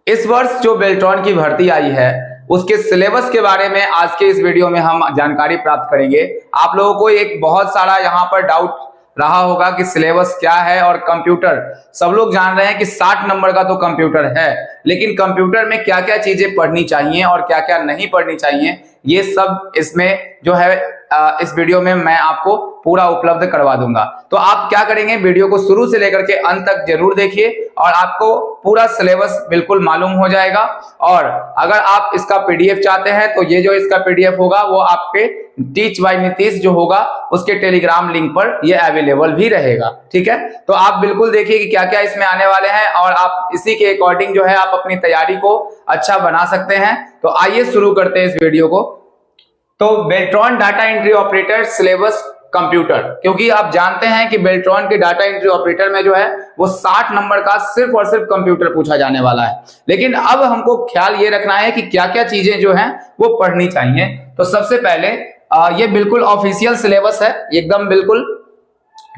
इस वर्ष जो बेल्ट्रॉन की भर्ती आई है उसके सिलेबस के बारे में आज के इस वीडियो में हम जानकारी प्राप्त करेंगे। आप लोगों को एक बहुत सारा यहाँ पर डाउट रहा होगा कि सिलेबस क्या है और कंप्यूटर, सब लोग जान रहे हैं कि 60 नंबर का तो कंप्यूटर है, लेकिन कंप्यूटर में क्या क्या चीजें पढ़नी चाहिए और क्या क्या नहीं पढ़नी चाहिए ये सब इसमें जो है इस वीडियो में मैं आपको पूरा उपलब्ध करवा दूंगा। तो आप क्या करेंगे, वीडियो को शुरू से लेकर के अंत तक जरूर देखिए और आपको पूरा सिलेबस बिल्कुल मालूम हो जाएगा। और अगर आप इसका पीडीएफ चाहते हैं तो ये जो इसका पीडीएफ होगा वो आपके टीच बाय नीतीश जो होगा उसके टेलीग्राम लिंक पर ये अवेलेबल भी रहेगा। ठीक है, तो आप बिल्कुल देखिए कि क्या क्या इसमें आने वाले हैं और आप इसी के अकॉर्डिंग जो है आप अपनी तैयारी को अच्छा बना सकते हैं। तो आइए शुरू करते हैं इस वीडियो को। तो Beltron data entry operator syllabus computer, क्योंकि आप जानते हैं कि बेल्ट्रॉन के डाटा एंट्री ऑपरेटर में जो है वो 60 नंबर का सिर्फ और सिर्फ कंप्यूटर पूछा जाने वाला है, लेकिन अब हमको ख्याल ये रखना है कि क्या क्या चीजें जो हैं वो पढ़नी चाहिए। तो सबसे पहले ये बिल्कुल ऑफिशियल सिलेबस है, एकदम बिल्कुल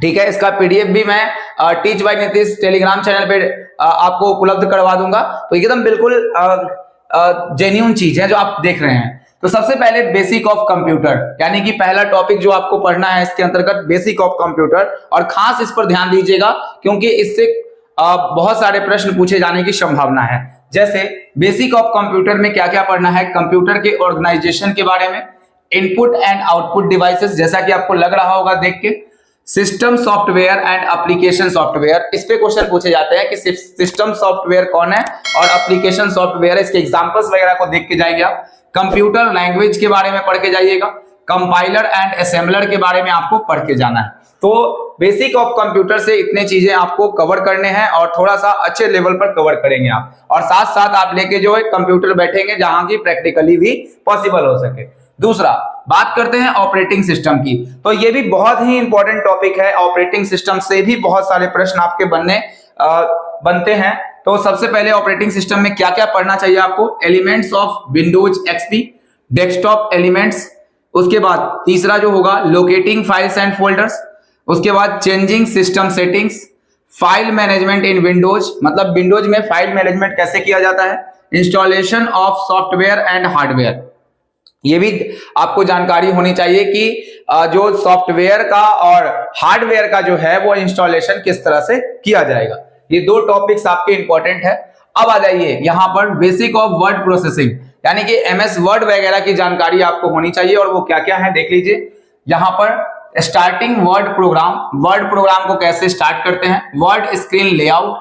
ठीक है। इसका पीडीएफ भी मैं teach bye Nitish Telegram channel पे आपको उपलब्ध करवा दूंगा। तो एकदम बिल्कुल जेन्युइन चीज है जो आप देख रहे हैं। तो सबसे पहले बेसिक ऑफ कंप्यूटर, यानी कि पहला टॉपिक जो आपको पढ़ना है इसके अंतर्गत बेसिक ऑफ कंप्यूटर, और खास इस पर ध्यान दीजिएगा क्योंकि इससे बहुत सारे प्रश्न पूछे जाने की संभावना है। जैसे बेसिक ऑफ कंप्यूटर में क्या क्या पढ़ना है, कंप्यूटर के ऑर्गेनाइजेशन के बारे में, इनपुट एंड आउटपुट डिवाइसेस, जैसा कि आपको लग रहा होगा देख के, system software and application software, इस पे क्वेश्चन पूछे जाते हैं कि सिस्टम सॉफ्टवेयर कौन है और एप्लीकेशन सॉफ्टवेयर, इसके एग्जांपल्स वगैरह को देख के जाएंगे आप। कंप्यूटर लैंग्वेज के बारे में पढ़ के जाइएगा, कंपाइलर एंड असेंबलर के बारे में आपको पढ़ के जाना है। तो बेसिक ऑफ कंप्यूटर से इतने चीजें आपको कवर करने हैं और थोड़ा सा अच्छे लेवल पर कवर करेंगे आप, और साथ साथ आप लेके जो है कंप्यूटर बैठेंगे जहां की प्रैक्टिकली भी पॉसिबल हो सके। दूसरा बात करते हैं ऑपरेटिंग सिस्टम की, तो ये भी बहुत ही इंपॉर्टेंट टॉपिक है। ऑपरेटिंग सिस्टम से भी बहुत सारे प्रश्न आपके बनते हैं। तो सबसे पहले ऑपरेटिंग सिस्टम में क्या क्या पढ़ना चाहिए आपको, elements of Windows XP, desktop elements, उसके बाद तीसरा जो होगा लोकेटिंग फाइल्स एंड फोल्डर्स, उसके बाद changing system settings, file management in Windows, मतलब विंडोज में फाइल मैनेजमेंट कैसे किया जाता है, installation of software and hardware, ये भी आपको जानकारी होनी चाहिए कि जो सॉफ्टवेयर का और हार्डवेयर का जो है वो इंस्टॉलेशन किस तरह से किया जाएगा। ये दो टॉपिक्स आपके इंपॉर्टेंट है। अब आ जाइए यहाँ पर बेसिक ऑफ वर्ड प्रोसेसिंग, यानी कि एमएस वर्ड वगैरह की जानकारी आपको होनी चाहिए, और वो क्या क्या है देख लीजिए। यहाँ पर स्टार्टिंग वर्ड प्रोग्राम को कैसे स्टार्ट करते हैं, word screen layout,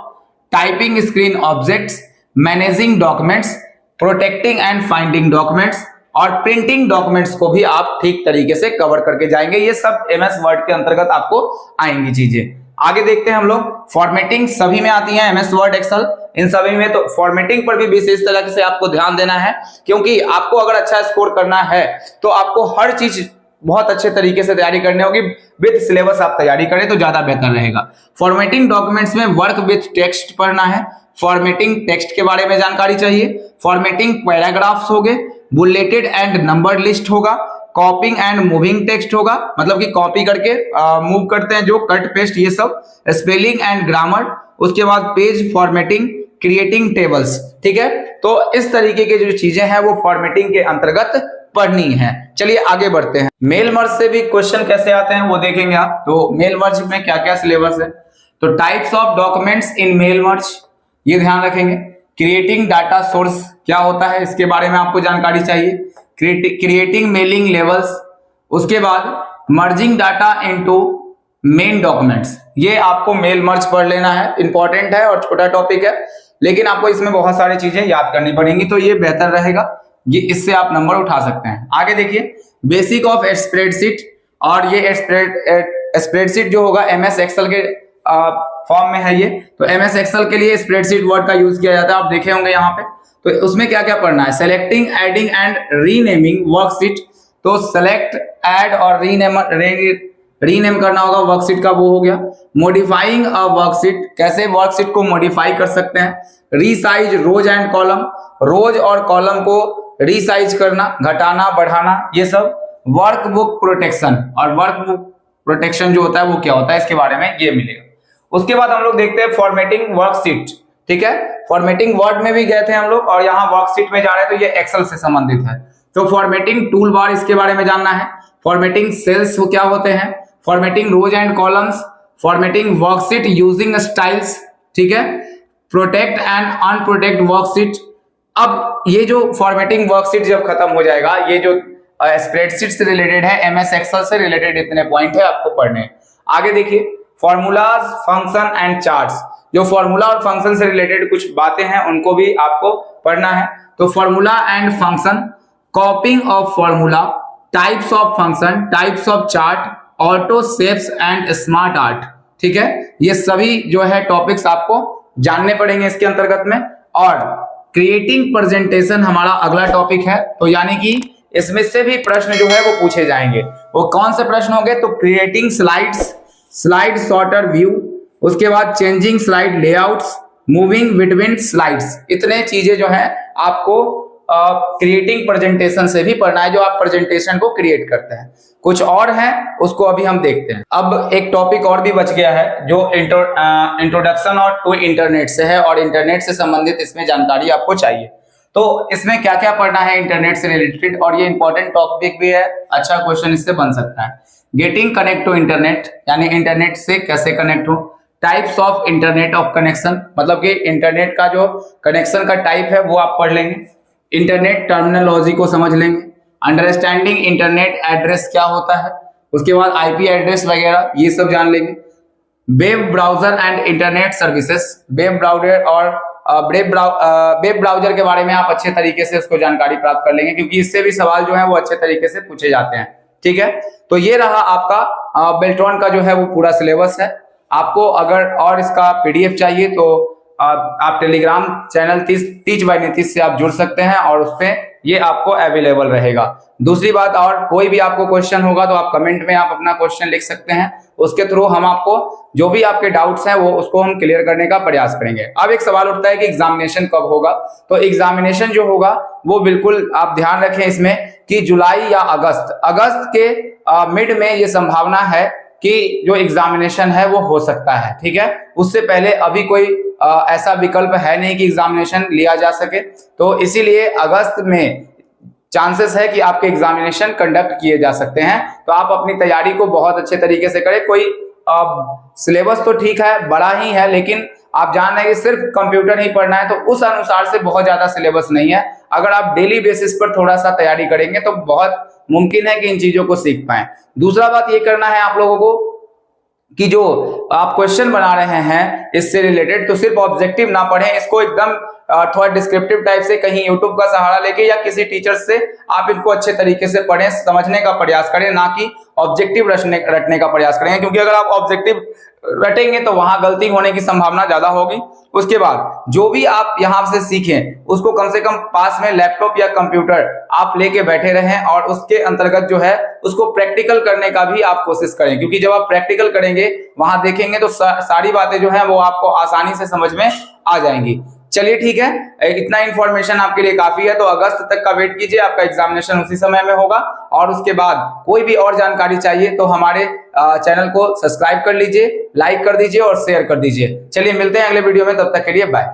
typing screen objects, managing documents, protecting and finding documents, और प्रिंटिंग डॉक्यूमेंट्स को भी आप ठीक तरीके से कवर करके जाएंगे। ये सब एमएस वर्ड के अंतर्गत आपको आएंगी चीजें। आगे देखते हैं हम लोग, फॉर्मेटिंग सभी में आती है, एमएस वर्ड एक्सेल इन सभी में। तो फॉर्मेटिंग पर भी विशेष तरह से आपको ध्यान देना है, क्योंकि आपको अगर अच्छा स्कोर करना है तो आपको हर चीज बहुत अच्छे तरीके से तैयारी करनी होगी। विद सिलेबस आप तैयारी करें तो ज्यादा बेहतर रहेगा। फॉर्मेटिंग डॉक्यूमेंट्स में वर्क विथ टेक्स्ट पढ़ना है, फॉर्मेटिंग टेक्स्ट के बारे में जानकारी चाहिए, फॉर्मेटिंग पैराग्राफ्स हो गए, बुलेटेड एंड नंबर लिस्ट होगा, कॉपिंग एंड मूविंग टेक्स्ट होगा, मतलब कि कॉपी करके मूव करते हैं जो कट पेस्ट, ये सब, स्पेलिंग एंड ग्रामर, उसके बाद पेज फॉर्मेटिंग, क्रिएटिंग टेबल्स। ठीक है, तो इस तरीके के जो चीजें हैं वो फॉर्मेटिंग के अंतर्गत पढ़नी है। चलिए आगे बढ़ते हैं। मेल मर्ज से भी क्वेश्चन कैसे आते हैं वो देखेंगे आप। तो मेल मर्ज में क्या क्या सिलेबस है, तो types of documents in mail merge, ये ध्यान रखेंगे। क्रिएटिंग डाटा सोर्स क्या होता है इसके बारे में आपको जानकारी चाहिए, क्रिएटिंग मेलिंग लेवल्स, उसके बाद merging data into main documents, ये आपको मेल मर्ज पढ़ लेना है, इंपॉर्टेंट है और छोटा टॉपिक है, लेकिन आपको इसमें बहुत सारी चीजें याद करनी पड़ेंगी, तो ये बेहतर रहेगा, ये इससे आप नंबर उठा सकते हैं। आगे देखिए बेसिक ऑफ स्प्रेडशीट, और ये स्प्रेडशीट जो होगा एमएस एक्सेल के फॉर्म में है ये। तो एमएस एक्सेल के लिए स्प्रेडशीट वर्ड का यूज किया जाता है, आप देखे होंगे यहाँ पे। तो उसमें क्या क्या पढ़ना है, selecting, adding and renaming worksheet, तो सेलेक्ट, ऐड और रीनेम करना होगा वर्कशीट का, वो हो गया। मॉडिफाइंग अ वर्कशीट, कैसे वर्कशीट को मॉडिफाई कर सकते हैं। रीसाइज रोज एंड कॉलम, रोज और कॉलम को रीसाइज करना, घटाना बढ़ाना, ये सब। वर्कबुक प्रोटेक्शन, और वर्कबुक प्रोटेक्शन जो होता है वो क्या होता है इसके बारे में ये मिलेगा। उसके बाद हम लोग देखते हैं फॉर्मेटिंग वर्कशीट। ठीक है, फॉर्मेटिंग वर्ड में भी गए थे हम लोग और यहाँ वर्कशीट में जा रहे हैं तो ये एक्सेल से संबंधित है। तो फॉर्मेटिंग टूल बार इसके बारे में जानना है, फॉर्मेटिंग सेल्स वो क्या होते हैं, formatting rows and columns, formatting worksheet using styles, ठीक है, प्रोटेक्ट एंड अनप्रोटेक्ट वर्कशीट। अब ये जो फॉर्मेटिंग वर्कशीट जब खत्म हो जाएगा, ये जो स्प्रेडशीट से रिलेटेड है, एमएस एक्सेल से रिलेटेड इतने पॉइंट है आपको पढ़ने। आगे देखिए फॉर्मूलाज, फंक्शन एंड चार्ट्स। जो फॉर्मूला और फंक्शन से रिलेटेड कुछ बातें हैं उनको भी आपको पढ़ना है। तो formula and function, कॉपिंग of formula, types of function, types of chart, auto shapes and smart art, ठीक है। ये सभी जो है टॉपिक्स आपको जानने पड़ेंगे इसके अंतर्गत में। और क्रिएटिंग प्रेजेंटेशन हमारा अगला टॉपिक है। तो यानी कि इसमें से भी प्रश्न जो है वो पूछे जाएंगे। वो कौन से प्रश्न होंगे? तो creating slides, slide sorter view, उसके बाद changing slide layouts, moving between slides, इतने चीजें जो है आपको क्रिएटिंग प्रेजेंटेशन से भी पढ़ना है, जो आप प्रेजेंटेशन को क्रिएट करते हैं। कुछ और है उसको अभी हम देखते हैं। अब एक टॉपिक और भी बच गया है जो इंट्रोडक्शन और टू इंटरनेट से है और इंटरनेट से संबंधित इसमें जानकारी आपको चाहिए। तो इसमें क्या क्या पढ़ना है इंटरनेट से रिलेटेड, और ये इंपॉर्टेंट टॉपिक भी है, अच्छा क्वेश्चन इससे बन सकता है। गेटिंग कनेक्ट टू इंटरनेट, यानी इंटरनेट से कैसे कनेक्ट हो। Types of internet of connection, मतलब कि इंटरनेट का जो कनेक्शन का टाइप है वो आप पढ़ लेंगे। इंटरनेट टर्मिनोलॉजी को समझ लेंगे। अंडरस्टैंडिंग इंटरनेट एड्रेस क्या होता है, उसके बाद आईपी एड्रेस वगैरह ये सब जान लेंगे। Web browser and internet services, web browser और वेब ब्राउजर के बारे में आप अच्छे तरीके से उसको जानकारी प्राप्त कर लेंगे, क्योंकि इससे भी सवाल जो है वो अच्छे तरीके से पूछे जाते हैं, ठीक है। तो ये रहा आपका बेल्ट्रॉन का जो है वो पूरा सिलेबस है। आपको अगर और इसका पीडीएफ चाहिए तो आप Telegram channel teach bye Nitish से आप जुड़ सकते हैं और उस पे ये आपको अवेलेबल रहेगा। दूसरी बात, और कोई भी आपको क्वेश्चन होगा तो आप कमेंट में आप अपना क्वेश्चन लिख सकते हैं, उसके थ्रू हम आपको जो भी आपके डाउट्स हैं वो उसको हम क्लियर करने का प्रयास करेंगे। अब एक सवाल उठता है कि एग्जामिनेशन कब होगा। तो एग्जामिनेशन जो होगा वो बिल्कुल आप ध्यान रखें इसमें कि जुलाई या अगस्त के मिड में ये संभावना है कि जो एग्जामिनेशन है वो हो सकता है, ठीक है। उससे पहले अभी कोई ऐसा विकल्प है नहीं कि एग्जामिनेशन लिया जा सके, तो इसीलिए अगस्त में चांसेस है कि आपके एग्जामिनेशन कंडक्ट किए जा सकते हैं। तो आप अपनी तैयारी को बहुत अच्छे तरीके से करें। कोई सिलेबस तो ठीक है, बड़ा ही है, लेकिन आप जान रहे हैं कि सिर्फ कंप्यूटर ही पढ़ना है तो उस अनुसार से बहुत ज्यादा सिलेबस नहीं है। अगर आप डेली बेसिस पर थोड़ा सा तैयारी करेंगे तो बहुत मुमकिन है कि इन चीजों को सीख पाएं। दूसरा बात ये करना है आप लोगों को कि जो आप क्वेश्चन बना रहे हैं इससे रिलेटेड, तो सिर्फ ऑब्जेक्टिव ना पढ़ें, इसको एकदम थोड़ा डिस्क्रिप्टिव टाइप से कहीं यूट्यूब का सहारा लेके या किसी टीचर से आप इनको अच्छे तरीके से पढ़ें, समझने का प्रयास करें, ना कि ऑब्जेक्टिव रटने का प्रयास करें, क्योंकि अगर आप ऑब्जेक्टिव रटेंगे तो वहां गलती होने की संभावना ज्यादा होगी। उसके बाद जो भी आप यहां से सीखें उसको कम से कम पास में लैपटॉप या कंप्यूटर आप लेके बैठे रहें और उसके अंतर्गत जो है उसको प्रैक्टिकल करने का भी आप कोशिश करें, क्योंकि जब आप प्रैक्टिकल करेंगे वहां देखेंगे तो सारी बातें जो है वो आपको आसानी से समझ में आ जाएंगी। चलिए ठीक है, इतना इंफॉर्मेशन आपके लिए काफी है। तो अगस्त तक का वेट कीजिए, आपका एग्जामिनेशन उसी समय में होगा। और उसके बाद कोई भी और जानकारी चाहिए तो हमारे चैनल को सब्सक्राइब कर लीजिए, लाइक कर दीजिए और शेयर कर दीजिए। चलिए मिलते हैं अगले वीडियो में, तब तक के लिए बाय।